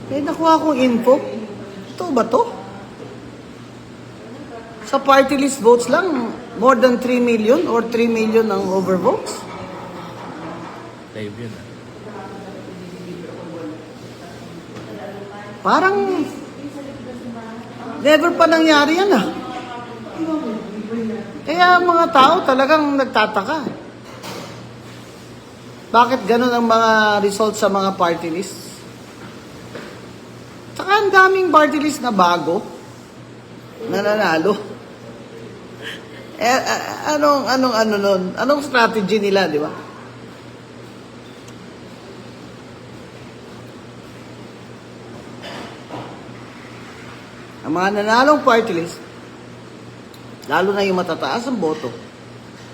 May nakuha akong info. Ito ba to? Sa party list votes lang, more than 3 million or 3 million ang overvotes. Live yun ah. Parang never pa nangyari yan ah. Kaya mga tao talagang nagtataka. Bakit ganun ang mga results sa mga party lists? Tsaka ang daming party list na bago na nanalo. Anong strategy nila, di ba? Ang mga nanalong party list, lalo na yung matataas ang boto,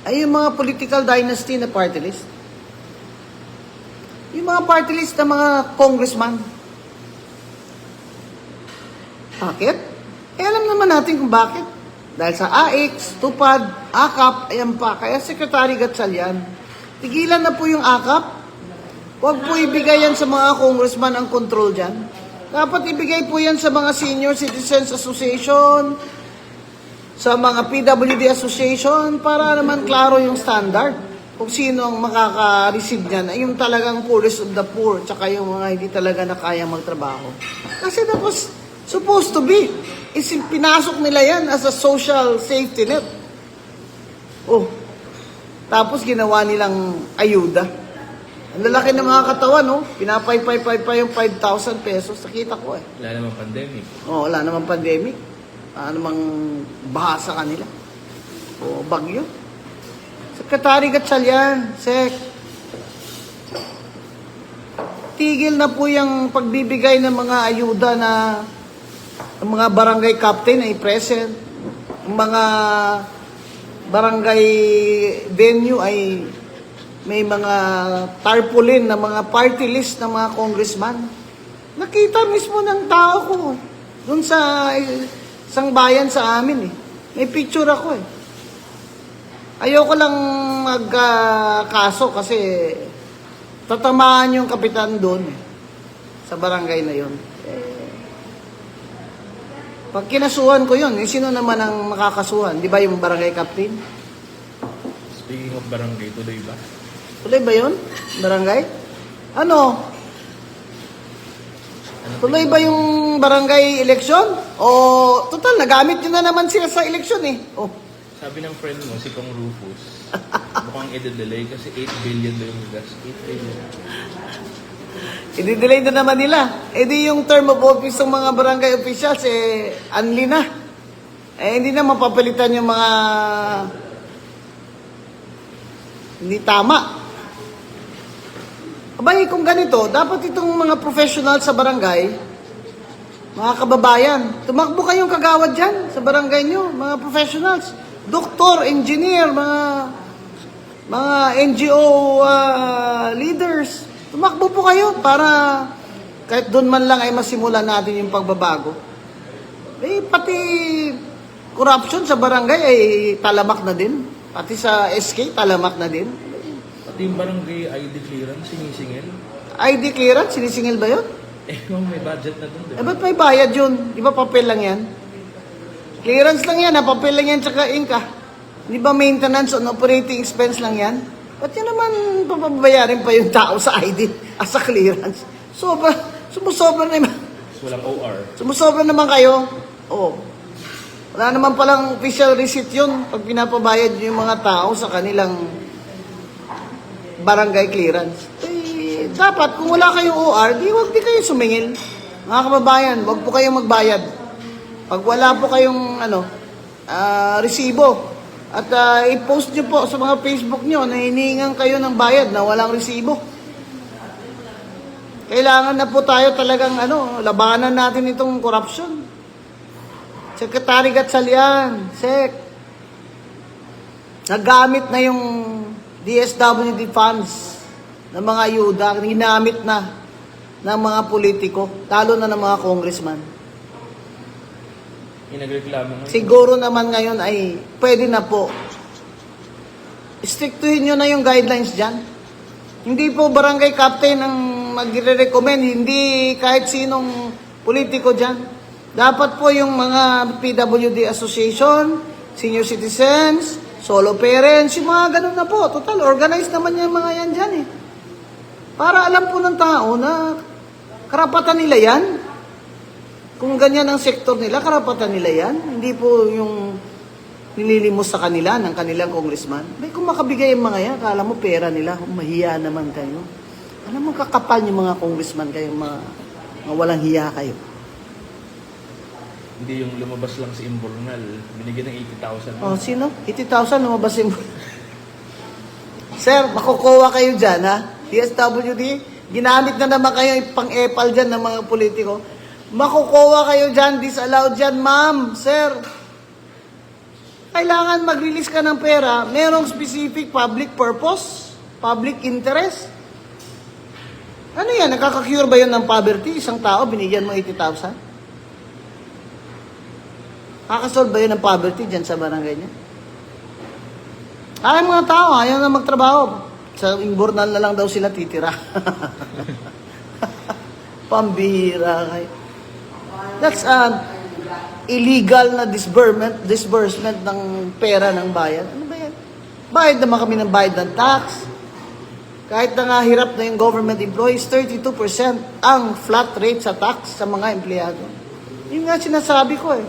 ay yung mga political dynasty na party list. Yung mga party list ng mga congressman. Bakit? Alam naman natin kung bakit. Dahil sa AX, TUPAD, AKAP, ayan pa, kaya Secretary Gatchalian, tigilan na po yung AKAP. Huwag po ibigay yan sa mga congressman ang control dyan. Dapat ibigay po yan sa mga Senior Citizens Association, sa mga PWD Association, para naman klaro yung standard. Kung sino ang makaka-receive niyan, ay yung talagang poorest of the poor, tsaka yung mga hindi talaga na kaya magtrabaho. Kasi that was supposed to be. Pinasok nila yan as a social safety net. Oh, tapos ginawa nilang ayuda. Ang lalaki ng mga katawan, no? Pinapay-pay-pay pa yung 5,000 pesos. Nakita ko eh. Wala namang pandemic. Oh, wala namang pandemic. Namang baha sa kanila. O bagyo. Secretary Gatchalian, Sec. Tigil na po yung pagbibigay ng mga ayuda na ang mga barangay captain ay present. Ang mga barangay venue ay may mga tarpaulin na mga party list ng mga congressman. Nakita mismo ng tao ko doon sa isang bayan sa amin eh. May picture ako eh. Ayoko lang magkaso kasi tatamaan yung kapitan doon eh, sa barangay na yun. Pag kinasuhan ko yun, sino naman ang makakasuhan? Di ba yung barangay captain? Speaking of barangay, tuloy ba? Tuloy ba yun? Barangay? Ano? Tuloy ba yung barangay election? O, total, nagamit yun na naman sila sa election eh. Oh. Sabi ng friend mo, si Kong Rufus, mukhang i-delay kasi 8 billion daw yung gas. 8 billion. I-delay na naman nila. Eh di yung term of office ng mga barangay officials, eh, unli na. Eh, hindi na mapapalitan yung mga hindi tama. Abay, kung ganito, dapat itong mga professional sa barangay, mga kababayan, tumakbo kayong kagawad dyan sa barangay nyo, mga professionals. Doktor, engineer, mga NGO leaders. Tumakbo po kayo para kahit doon man lang ay masimulan natin yung pagbabago. Eh, pati corruption sa barangay ay talamak na din. Pati sa SK, talamak na din. Pati yung barangay ID clearance, sinisingil. ID clearance, sinisingil ba yun? Eh, may budget na doon, di Eh, ba? ba't may bayad yun? Di ba papel lang yan? Clearance lang yan, papel lang yan, tsaka ink. Di ba maintenance on operating expense lang yan? Ba't yun naman papabayarin pa yung tao sa ID as a clearance? Sumusobra naman. Walang OR. Sumusobra naman kayo. Oo. Wala naman palang official receipt yun pag pinapabayad yung mga tao sa kanilang barangay clearance. Eh, dapat kung wala kayong OR, wag di kayo sumingil. Mga kababayan, wag po kayong magbayad. Pag wala po kayong resibo, at i-post nyo po sa mga Facebook nyo na hinihingan kayo ng bayad na walang resibo. Kailangan na po tayo talagang labanan natin itong corruption. Secretary Gatchalian, Sec, nagamit na yung DSWD funds ng mga ayuda, ginamit na ng mga politiko, lalo na ng mga congressman. Nagreklamo ngayon. Siguro naman ngayon ay pwede na po. Strictuhin nyo na yung guidelines dyan. Hindi po barangay captain ang magre-recommend, hindi kahit sinong politiko dyan. Dapat po yung mga PWD Association, senior citizens, solo parents, yung mga ganun na po. Total, organized naman yung mga yan dyan eh. Para alam po ng tao na karapatan nila yan. Kung ganyan ang sektor nila, karapatan nila yan. Hindi po yung nililimos sa kanila ng kanilang congressman. May kung makabigay yung mga yan, akala mo pera nila, mahiya naman kayo. Alam mo, kakapal yung mga congressman kayo, mga walang hiya kayo. Hindi yung lumabas lang si Imbornal, binigyan ng 80,000. Oh, sino? 80,000 lumabas yung... Sir, makukuha kayo dyan, ha? DSWD, ginamit na naman kayo pang-epal dyan ng mga politiko. Makukuha kayo dyan, disallowed dyan, ma'am, sir. Kailangan mag-release ka ng pera, merong specific public purpose, public interest. Ano yan? Nakaka-cure ba yun ng poverty? Isang tao, binigyan mo 80,000? Kakasolve ba yun ng poverty dyan sa barangay niya? Ay, mga tao, ayaw na magtrabaho. Sa Imbornal na lang daw sila titira. Pambihira kayo. That's illegal na disbursement ng pera ng bayan. Ano ba yan? Bayad naman kami ng bayad ng tax. Kahit na nga hirap na yung government employees, 32% ang flat rate sa tax sa mga empleyado. Yun nga sinasabi ko eh.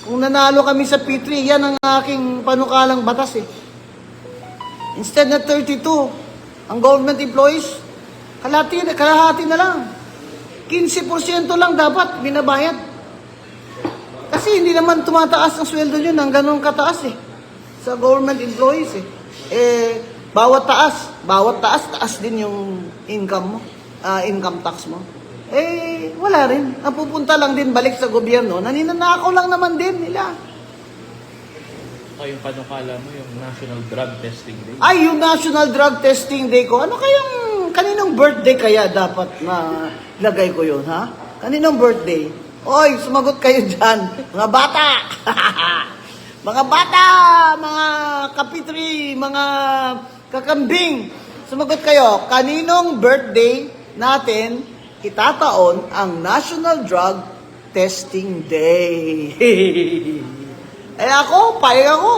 Kung nanalo kami sa P3, yan ang aking panukalang batas eh. Instead na 32, ang government employees, kalahati na lang. 15% lang dapat binabayad. Kasi hindi naman tumataas ang sweldo nyo ng ganun kataas eh. Sa government employees eh. Bawat taas din yung income mo, income tax mo. Wala rin. Ang pupunta lang din balik sa gobyerno, naninanakaw lang naman din nila. O yung panukala mo, yung National Drug Testing Day. Ay, yung National Drug Testing Day ko, ano kayang, kaninong birthday kaya dapat na lagay ko yun, ha? Kaninong birthday? Oy, sumagot kayo dyan, mga bata! Mga bata, mga kapitri, mga kakambing, sumagot kayo, kaninong birthday natin itataon ang National Drug Testing Day? Ako, payag ako.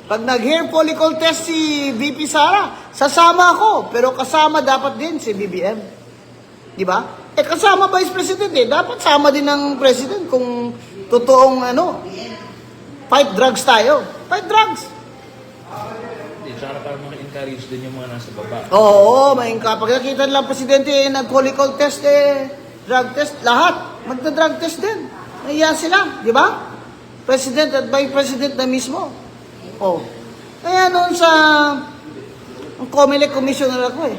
Pag nag-hair follicle test si VP Sara, sasama ako. Pero kasama dapat din si BBM. Di ba? Kasama Vice President eh. Dapat sama din ng President kung totoong fight drugs tayo. Fight drugs. Hindi, tsaka para maka-encourage din yung mga nasa baba. Oo, pag nakita lang Presidente nag-follicle test drug test, lahat. Magna-drug test din. Nahiya sila, di ba? President at Vice President na mismo. Oh. Kaya noon sa COMELEC commissioner ako eh.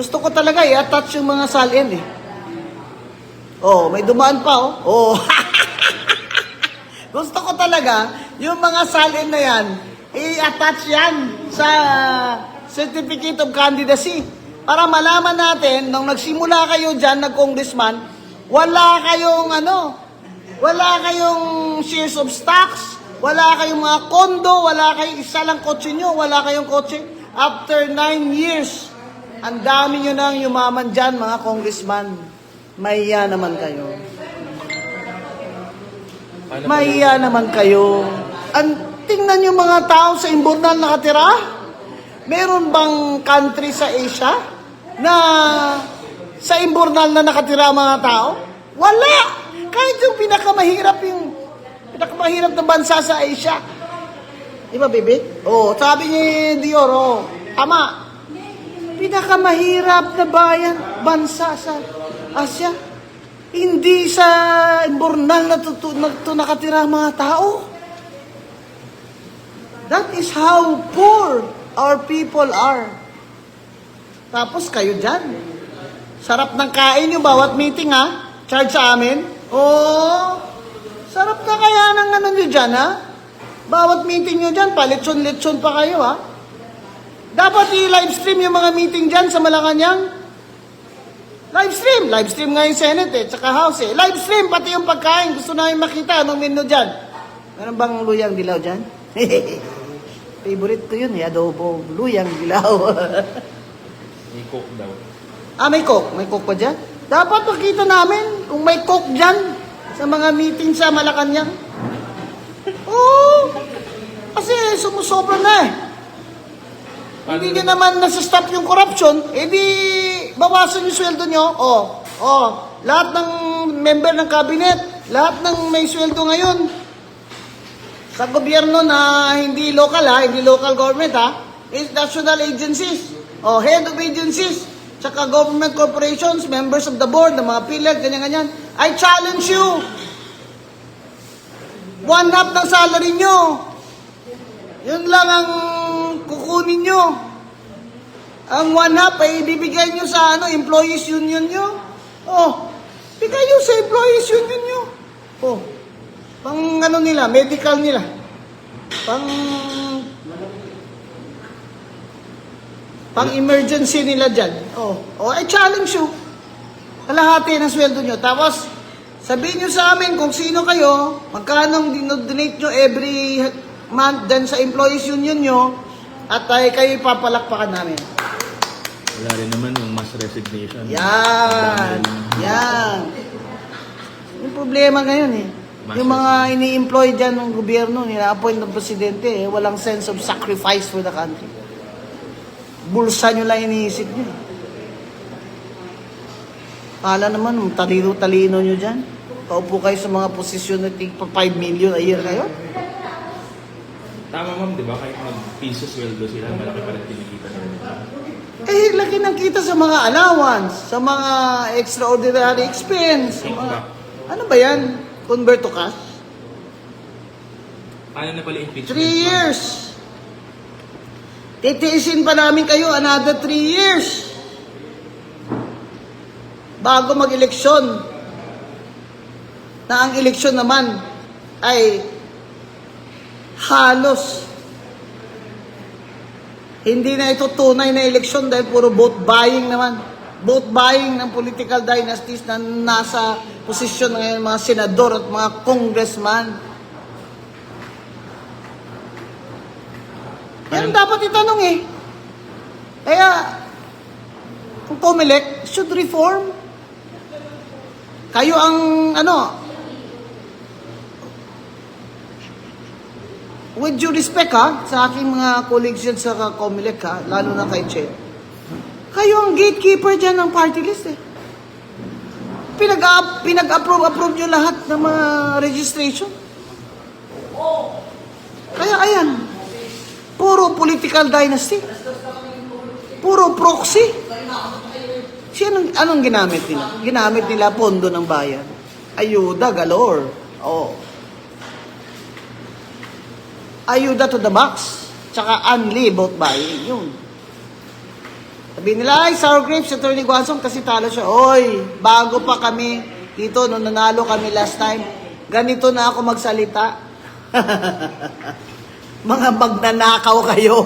Gusto ko talaga i-attach yung mga salin eh. Oh, may dumaan pa oh. Oh. Gusto ko talaga yung mga salin na yan, i-attach yan sa Certificate of Candidacy. Para malaman natin, nung nagsimula kayo dyan, nag-congressman, wala kayong shares of stocks, wala kayong mga kondo, wala kayong isa lang kotse nyo, wala kayong kotse. After 9 years, ang dami nyo nang yumaman dyan, mga congressman. Mahiya naman kayo. Mahiya naman kayo. Tingnan nyo mga tao sa Imbornal nakatira. Meron bang country sa Asia na sa Imbornal na nakatira mga tao? Wala! Kahit yung pinakamahirap na bansa sa Asia. Di ba, baby? Oh, sabi ni Dior, tama. Pinakamahirap na bansa sa Asia. Hindi sa Imbornal na nakatira mga tao. That is how poor our people are. Tapos kayo dyan. Sarap ng kain yung bawat meeting, ha? Charge sa amin. Oh, sarap na kaya ng nyo dyan, ha? Bawat meeting nyo dyan, palitson-litson pa kayo, ha? Dapat i-livestream yung mga meeting dyan sa Malacanang. Livestream nga yung Senate tsaka House Livestream, pati yung pagkain. Gusto namin makita anong menu dyan. Meron bang luyang dilaw dyan? Favorite ko yun, adobo, luyang dilaw. I-cook daw. May coke. May coke pa dyan? Dapat makita namin kung may coke dyan sa mga meeting sa Malacanang. Oo. Kasi sumusobra na eh. Hindi nyo naman nasa-stop yung corruption, di bawasan yung sweldo nyo. Lahat ng member ng cabinet, lahat ng may sweldo ngayon, sa gobyerno na hindi local hindi local government is national agencies, head of agencies, tsaka government corporations, members of the board, ng mga PhilHealth, ganyan-ganyan. I challenge you. 1/2 ng salary nyo. Yun lang ang kukunin nyo. Ang 1/2 ay ibibigay nyo sa employees union nyo. Bigay nyo sa employees union nyo. Pang nila, medical nila. Pang emergency nila dyan. I challenge you. Kalahati ng sweldo nyo. Tapos, sabihin nyo sa amin kung sino kayo, magkano ang dinodonate nyo every month dyan sa employees union nyo, at kayo papalakpakan namin. Wala rin naman yung mass resignation. Yan. Yung problema ngayon yung mga ini-employ dyan ng gobyerno, nila-appoint ng presidente, walang sense of sacrifice for the country. Bulsa nyo lang iniisip nyo. Kala naman, talino nyo dyan. Paupo kayo sa mga posisyon na tig pa 5 million a year kayo. Tama ma'am, di ba? Kahit mag-piso sweldo sila, malaki pa rin kinikita nila. Laki ng kita sa mga allowance, sa mga extraordinary expense. Sa mga, ano ba yan? Convert to cash? Paano na pala impeachment? 3 years. Titiisin pa namin kayo another 3 years. Bago mag-eleksyon. Na ang eleksyon naman ay halos hindi na ito tunay na eleksyon dahil puro vote buying naman. Vote buying ng political dynasties na nasa posisyon ngayon, mga senador at mga congressman. Yan dapat itanong Kaya, kung COMELEC should reform. Kayo ang with due respect sa aking mga colleagues dyan sa COMELEC lalo na kay Che. Kayo ang gatekeeper dyan ng party list Pinag-approve nyo lahat ng mga registration. Kaya ayan, puro political dynasty. Puro proxy. Anong ginamit nila? Ginamit nila pondo ng bayan. Ayuda galore. Ayuda to the max. Tsaka unli vote buying. Yun. Sabi nila, sour grapes, Attorney Guansong, kasi talo siya. Bago pa kami dito, nung nanalo kami last time, ganito na ako magsalita. Mga magnanakaw kayo.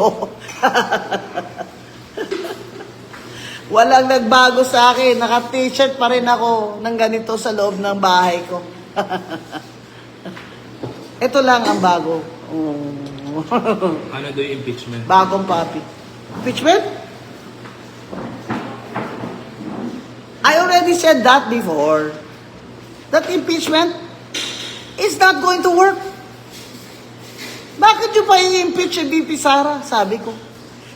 Walang nagbago sa akin. Naka-t-shirt pa rin ako ng ganito sa loob ng bahay ko. Ito lang ang bago. Ano daw yung impeachment? Bagong papi. Impeachment? I already said that before. That impeachment is not going to work. Bakit nyo pa i-impeach si VP Sara? Sabi ko.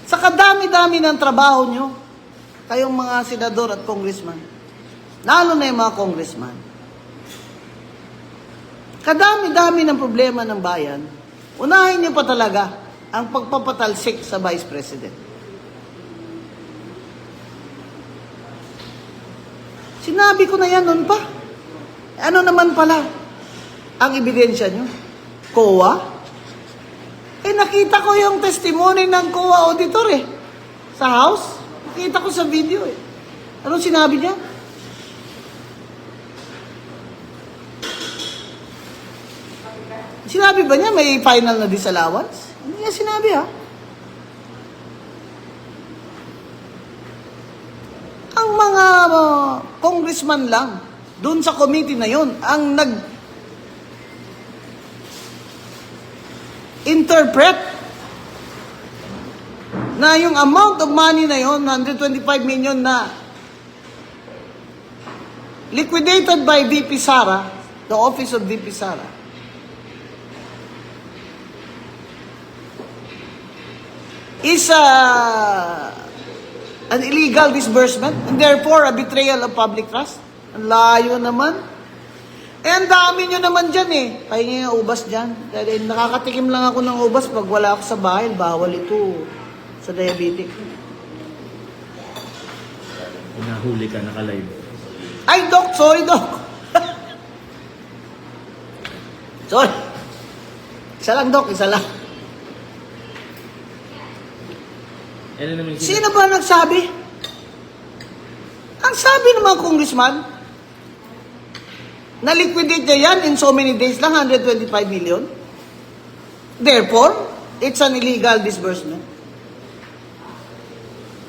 Sa kadami-dami ng trabaho nyo, kayong mga senador at congressman, lalo na yung mga congressman, kadami-dami ng problema ng bayan, unahin nyo pa talaga ang pagpapatalsik sa Vice President. Sinabi ko na yan noon pa. Ano naman pala ang ebidensya nyo? COA? Nakita ko yung testimony ng COA auditor sa House. Nakita ko sa video Anong sinabi niya? Sinabi ba niya may final na disallowance? Hindi niya sinabi Ang mga congressman lang doon sa committee na yon ang interpret na yung amount of money na yon, 125 million na liquidated by VP Sara, the office of VP Sara, is an illegal disbursement and therefore a betrayal of public trust. Ang layo naman. Eh, ang dami nyo naman dyan eh. Kaya nga ubas dyan. Dahil nakakatikim lang ako ng ubas pag wala ako sa bahay. Bawal ito sa diabetic. Nahuli ka, naka-live. Ay, Doc! Sorry, Doc! Sorry. Isa lang, Doc. Isa lang. Ano naman Sino ba nagsabi? Ang sabi ng mga congressman, na-liquidate niya yan in so many days lang, 125 million. Therefore, it's an illegal disbursement.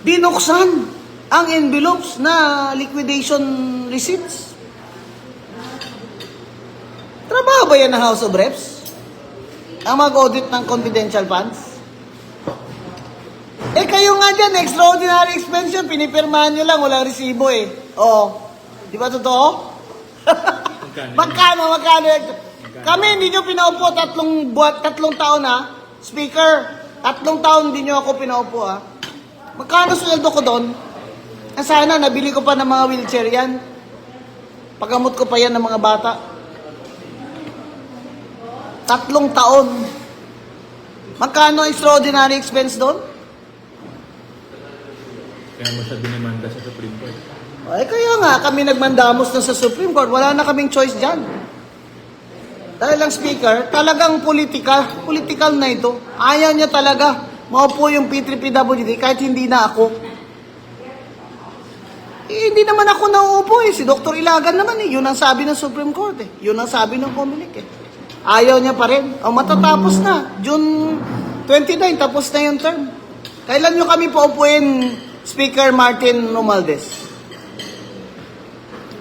Binuksan ang envelopes na liquidation receipts. Trabaho ba yan ng House of Reps? Ang mag-audit ng confidential funds? Eh kayo nga dyan, extraordinary expense yun, pinipirmahan nyo lang, walang resibo eh. Oh, di ba totoo? Magkano? Kami, hindi nyo pinaupo tatlong taon ha. Speaker, 3 taon hindi nyo ako pinaupo ha. Magkano sweldo ko doon? Sana, nabili ko pa ng mga wheelchair yan. Pagamot ko pa yan ng mga bata. 3 taon. Magkano extraordinary expense doon? Kaya mo siya dinamanda sa Supreme Court. Ay, kaya nga, kami nagmandamos na sa Supreme Court. Wala na kaming choice dyan. Dahil ang Speaker, talagang political na ito. Ayaw niya talaga maupo yung P3PWD kahit hindi na ako. Eh, hindi naman ako nauupo eh. Si Dr. Ilagan naman eh. Yun ang sabi ng Supreme Court eh. Yun ang sabi ng Comelec eh. Ayaw niya pa rin. O, matatapos na. June 29, tapos na yung term. Kailan nyo kami paupuin, Speaker Martin Romualdez?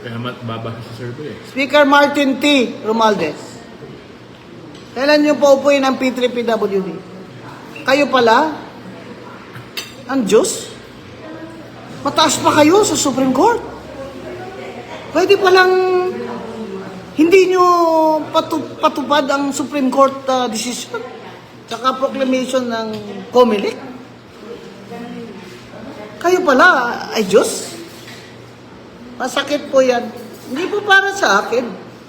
Kaya babasa sa survey eh. Speaker Martin T. Romualdez. Kailan nyo paupuin ang P3PWD? Kayo pala? Ang Diyos? Mataas pa kayo sa Supreme Court. Pwede palang hindi nyo patupad ang Supreme Court decision tsaka proclamation ng Comelec. Kayo pala ay Diyos. Masakit po yan. Hindi po para sa akin.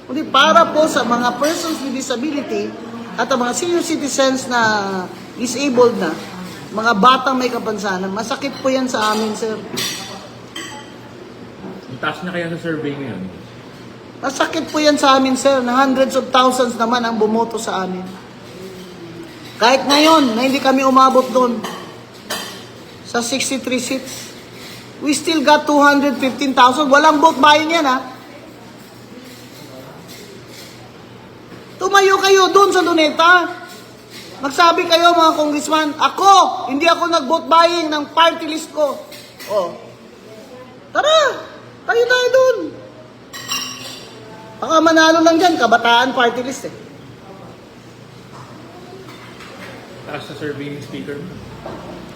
Kundi para po sa mga persons with disability at ang mga senior citizens na disabled na, mga batang may kapansanan. Masakit po yan sa amin, sir. Ang taas na kaya sa survey ngayon? Masakit po yan sa amin, sir, na hundreds of thousands naman ang bumoto sa amin. Kahit ngayon, na hindi kami umabot doon sa 63 seats, we still got 215,000. Walang vote buying yan, ha? Tumayo kayo doon sa Luneta. Magsabi kayo, mga congressman, hindi ako nag-vote buying ng party list ko. Oh. Tara, tayo tayo doon. Baka manalo lang dyan, kabataan party list eh. Taas sa survey ng speaker mo?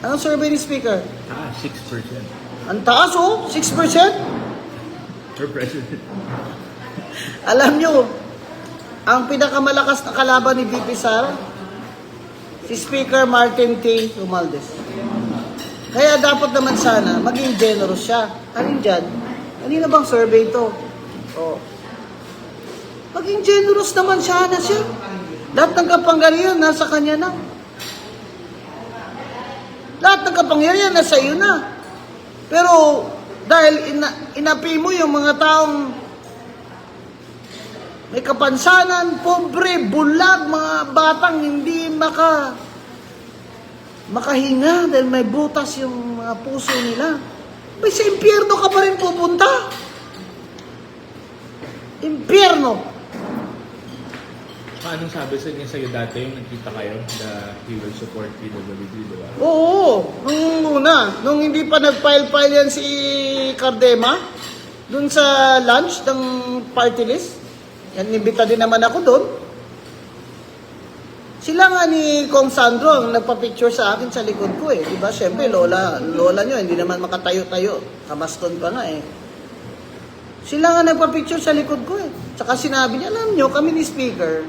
Anong survey ni Speaker? 6%. Ang taas oh, 6%. For president. Alam nyo, ang pinakamalakas na kalaban ni VP Sara, si Speaker Martin T. Romualdez. Kaya dapat naman sana, maging generous siya. Alin dyan? Kanina bang survey ito? Oh. Maging generous naman siya na siya. Lahat ng kapangyarihan nasa kanya na. Lahat ng kapangyarihan nasa iyo na. Pero dahil inapi mo yung mga taong may kapansanan, pobre, bulag, mga batang hindi makahinga dahil may butas yung mga puso nila. May sa impyerno ka pa rin pupunta. Impyerno. Anong sabi sa niya sa'yo dati yung nakita kayo na he will support PWD, di ba? Oo, nung hindi pa nag-file yan si Cardema, dun sa lunch ng party list, yan, nibita din naman ako doon. Sila nga ni Kong Sandro ang nagpa-picture sa akin sa likod ko eh. Diba? Siyempre, lola nyo, hindi naman makatayo-tayo. Kamaston pa nga eh. Sila nga nagpa-picture sa likod ko eh. Tsaka sinabi niya, alam nyo, kami ni Speaker,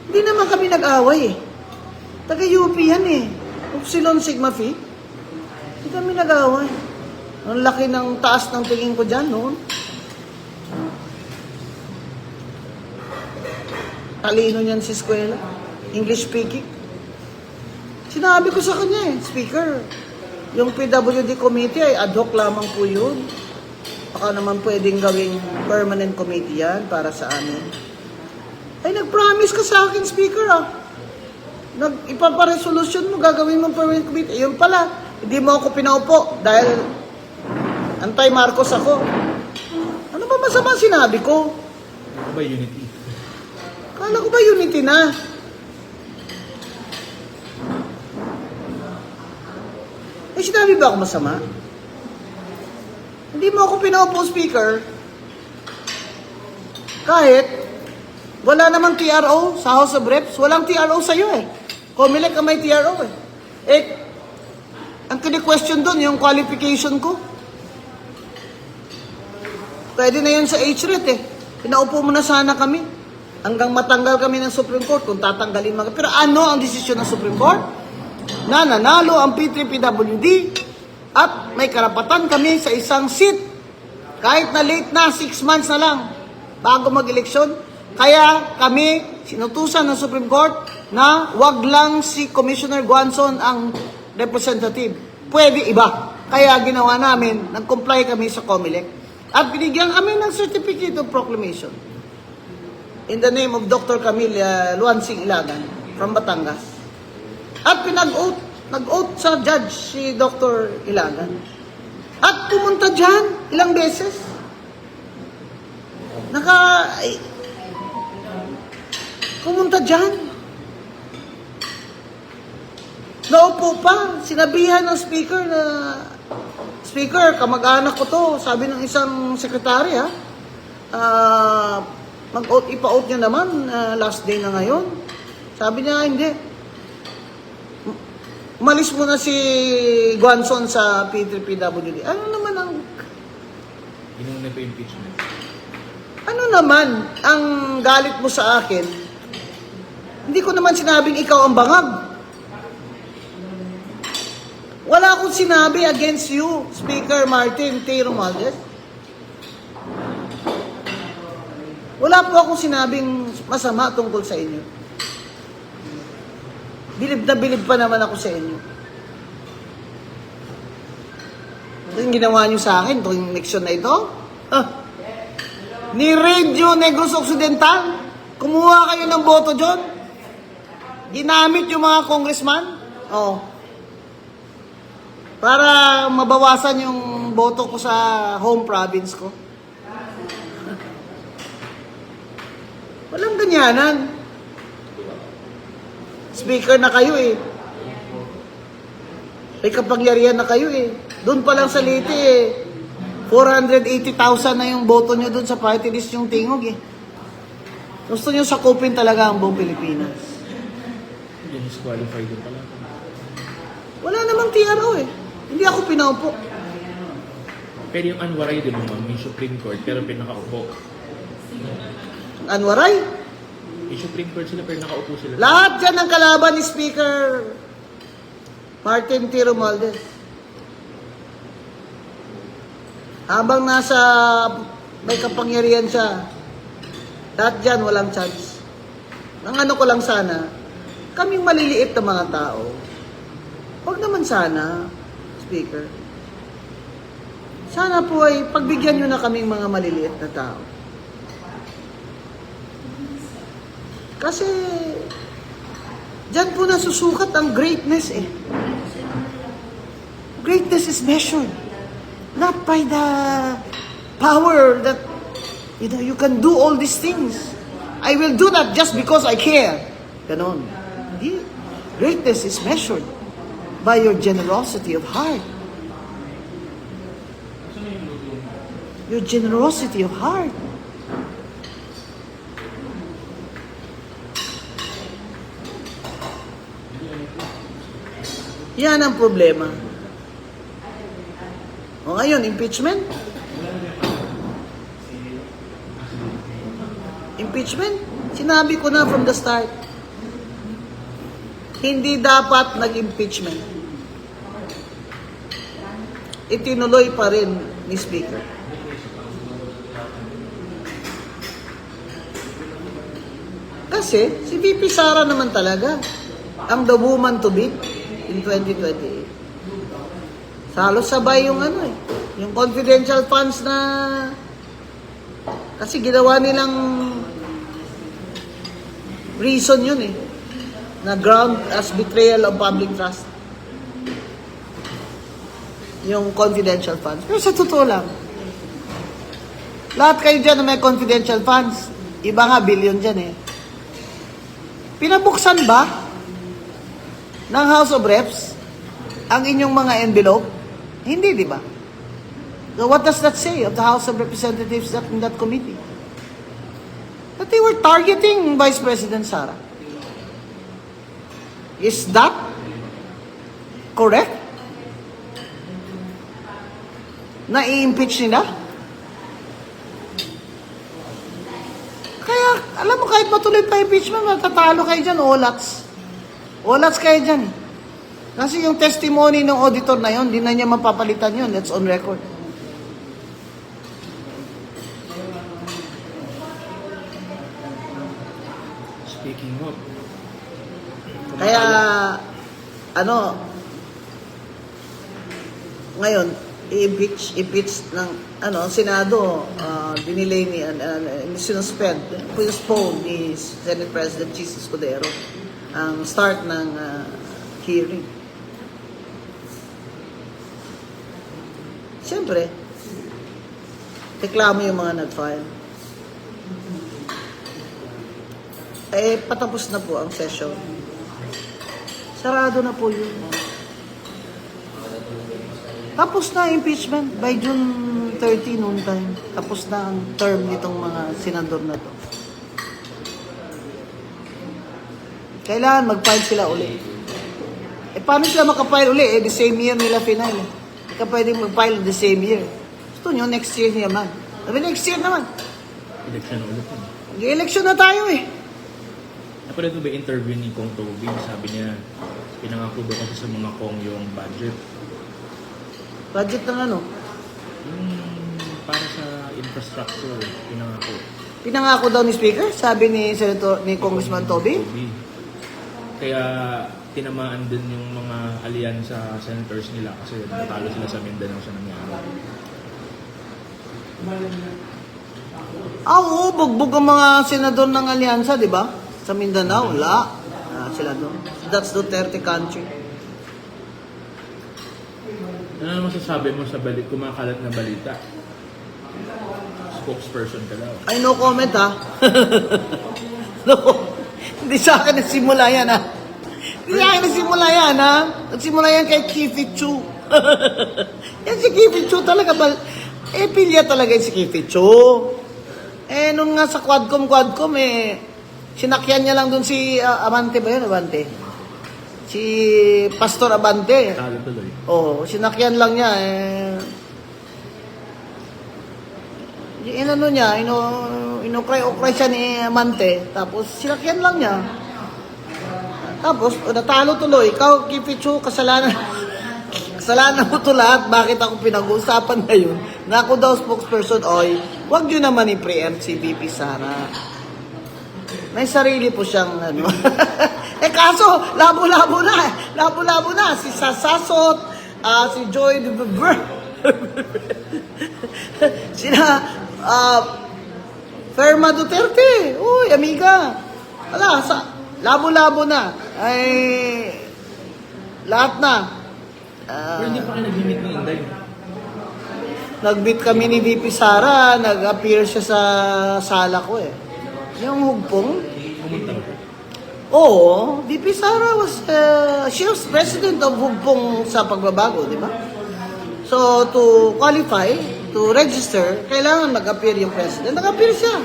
hindi naman kami nag-away eh. Taga-UP yan eh. Upsilon Sigma Phi. Hindi kami nag-away. Ang laki ng taas ng tingin ko dyan noon. Talino niyan si eskwela. English speaking. Sinabi ko sa kanya eh, Speaker, yung PWD committee ay ad hoc lamang po yun. Baka naman pwedeng gawing permanent committee yan para sa amin. Ay, nag-promise ka sa akin, Speaker ah. Ipaparesolution mo, gagawin mo permanent committee. Yun pala, hindi mo ako pinaupo dahil anti-Marcos ako. Ano ba masama sinabi ko? Ano ba unity? Kala ko ba unity na? Eh, sinabi ba ako masama? Hindi mo ako pinaupo, Speaker. Kahit wala namang TRO sa House of Reps. Walang TRO sa'yo eh. Comelec ang may TRO eh. Eh, ang kini-question doon, yung qualification ko. Pwede na yun sa HRET eh. Pinaupo mo na sana kami. Hanggang matanggal kami ng Supreme Court kung tatanggalin mga. Pero ano ang desisyon ng Supreme Court? Na nanalo ang P3PWD at may karapatan kami sa isang seat. Kahit na late na, 6 months na lang bago mag-eleksyon. Kaya kami sinutusan ng Supreme Court na wag lang si Commissioner Guanzon ang representative. Pwede iba. Kaya ginawa namin, nag-comply kami sa COMELEC. At binigyan kami ng Certificate of Proclamation in the name of Dr. Camille Luansing Ilagan from Batangas. At nag-oath sa judge si Dr. Ilagan. At pumunta dyan ilang beses. Pumunta dyan. Naupo pa. Sinabihan ng speaker na, Speaker, kamag-anak ko to. Sabi ng isang sekretary ha. Ipa-oath niya naman, last day na ngayon. Sabi niya, hindi. Umalis mo na si Guanzon sa P3PWD. Ano naman ang... Inuna pa impeachment. Ano naman ang galit mo sa akin? Hindi ko naman sinabing ikaw ang bangag. Wala akong sinabi against you, Speaker Martin T. Romualdez. Wala po akong sinabing masama tungkol sa inyo. Bilib na bilib pa naman ako sa inyo. Ito yung ginawa nyo sa akin, itong eleksyon na ito. Ni Radio Negros Occidental, kumuha kayo ng boto dyan. Ginamit yung mga congressman. Para mabawasan yung boto ko sa home province ko. Walang ganyanan. Speaker na kayo eh. May kapangyarihan na kayo eh. Doon pa lang sa Leyte eh. 480,000 na yung boto nyo doon sa party list yung tingog eh. Gusto nyo sakupin talaga ang buong Pilipinas. Yan is qualified din pala. Wala namang TRO eh. Hindi ako pinaupo. Pero yung Anwaray, di ba ma'am, may Supreme Court, pero pinakaupo. Anwaray? May Supreme Court sila, pero nakaupo sila. Lahat dyan ang kalaban ni Speaker Martin T. Romualdez. Habang nasa may kapangyarihan siya, lahat dyan walang chance. Ang ano ko lang sana, kaming maliliit na mga tao, huwag naman sana, Speaker. Sana po ay pagbigyan nyo na kaming mga maliliit na tao. Kasi, dyan po nasusukat ang greatness eh. Greatness is measured not by the power that, you can do all these things. I will do that just because I care. Ganon. Hindi. Greatness is measured by your generosity of heart. Your generosity of heart. Yan ang problema. O ngayon, impeachment? Impeachment? Sinabi ko na from the start. Hindi dapat nag-impeachment. Itinuloy pa rin ni Speaker. Kasi si VP Sara naman talaga ang the woman to beat in 2028. Halos sabay yung yung confidential funds na kasi ginawa nilang reason yun na ground as betrayal of public trust. Yung confidential funds. Pero sa totoo lang, lahat kayo dyan na may confidential funds, iba nga billion dyan Pinabuksan ba ng House of Reps ang inyong mga envelope? Hindi, di ba? So what does that say of the House of Representatives in that committee? That they were targeting Vice President Sara. Is that correct? Na i-impeach nila? Kaya, alam mo, kahit matuloy pa impeachment, matatalo kayo dyan, olats. Olats kayo dyan. Kasi yung testimony ng auditor na yun, di na niya mapapalitan yun. That's on record. Speaking of, Kaya, ngayon, i-impeach ng, Senado, dinilay sinuspend, postpone ni Senate President Jesus Escudero ang start ng hearing. Siyempre, reklamo yung mga nag-file. Patapos na po ang session. Sarado na po yun. Tapos na impeachment by June 30 noon time. Tapos na ang term nitong mga senador na to. Kailangan mag-file sila uli. Paano sila makapile uli? The same year nila final. Hindi ka pwedeng mag-file the same year. Gusto nyo, next year naman. Sabi, next year naman. election ulit Election na tayo Napanood mo ba yung interview ni Kong Toby? Sabi niya, pinangako daw kasi sa mga Kong yung budget. Budget ng ano? Yung para sa infrastructure, pinangako. Pinangako daw ni Speaker? Sabi ni Congressman Toby? Kaya tinamaan din yung mga alyansa senators nila kasi natalo sila sa Mindanao sa nangyari. Oo, bugbog ang mga senador ng alyansa, di ba? Sa Mindanao, wala. Sila doon. That's Duterte country. Ano masasabi mo sa kumakalat na balita? Spokesperson ka daw. Ay, no comment No. Hindi sa akin nagsimula yan Hindi sa akin nagsimula yan Nagsimula yan kay Kifi Chu. Yan si Kifi Chu talaga pilya talaga si Kifi Chu. Nung nga sa Quadcom, sinakyan niya lang dun si Abante ba yun? Abante? Si Pastor Abante. Talo tuloy. Sinakyan lang niya inukray siya ni Amante, tapos sinakyan lang niya. Tapos, natalo tuloy. Ikaw, Kipichu, kasalanan mo to lahat. Bakit ako pinag-uusapan ngayon? Na ako daw spokesperson, wag nyo naman i-preempt si VP Sara. May sarili po siyang kaso, labo-labo na. Si Sasasot, si Joy de Bever, sina, Ferma Duterte. Uy, amiga. Wala, labo-labo na. Lahat na. Pero hindi pa kayo nag-meet ni Inday. Nag-meet kami ni VP Sara, nag-appear siya sa sala ko Yung hugpong. Pumunta ko. Oo, VP Sara she was president of Hugpong sa pagbabago, di ba? So, to qualify, to register, kailangan mag-appear yung president. Nag-appear siya.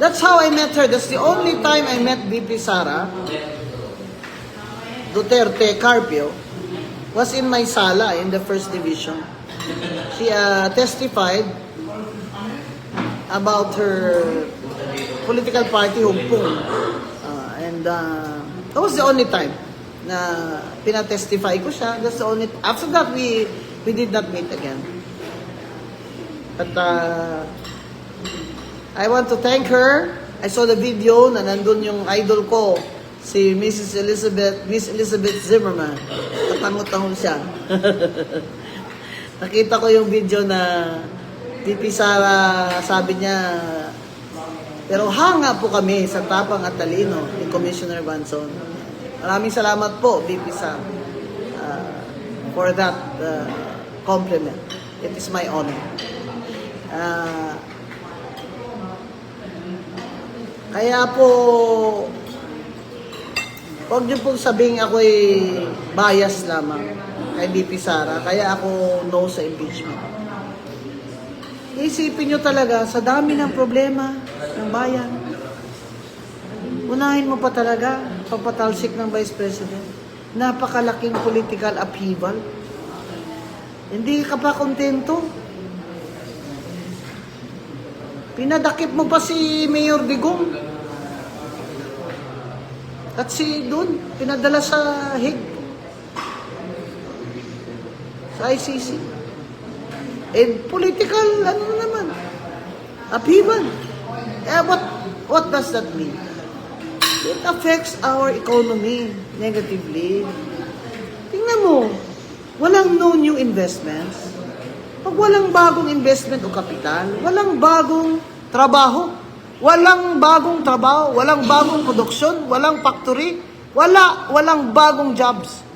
That's how I met her. That's the only time I met VP Sara Duterte Carpio was in my sala in the first division. She testified about her political party, Hugpong. And that was the only time na pinatestify ko siya. That's the only, after that, we did not meet again. But I want to thank her. I saw the video na nandun yung idol ko, si Miss Elizabeth Zimmerman. Tatango-tango siya. Nakita ko yung video na VP Sara, sabi niya, pero hanga po kami sa tapang at talino ni Commissioner Vanson. Maraming salamat po, VP Sara, for that compliment. It is my honor. Kaya po, huwag niyo pong sabing ako'y bias lamang kay VP Sara. Kaya ako no sa impeachment. Isipin niyo talaga, sa dami ng problema ng bayan, unahin mo pa talaga papatalsik ng Vice President. Napakalaking political upheaval. Hindi ka pa kontento. Pinadakip mo pa si Mayor Digong. At si doon, pinadala sa Hague. Sa ICC. And political, ano naman, upheaval. What does that mean? It affects our economy negatively. Tingnan mo, walang no new investments. Pag walang bagong investment o kapital, walang bagong trabaho, walang bagong produksyon, walang factory, walang bagong jobs.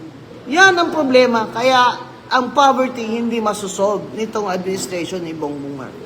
Yan ang problema. Kaya ang poverty hindi masusolve nitong administration ni Bongbong Marcos.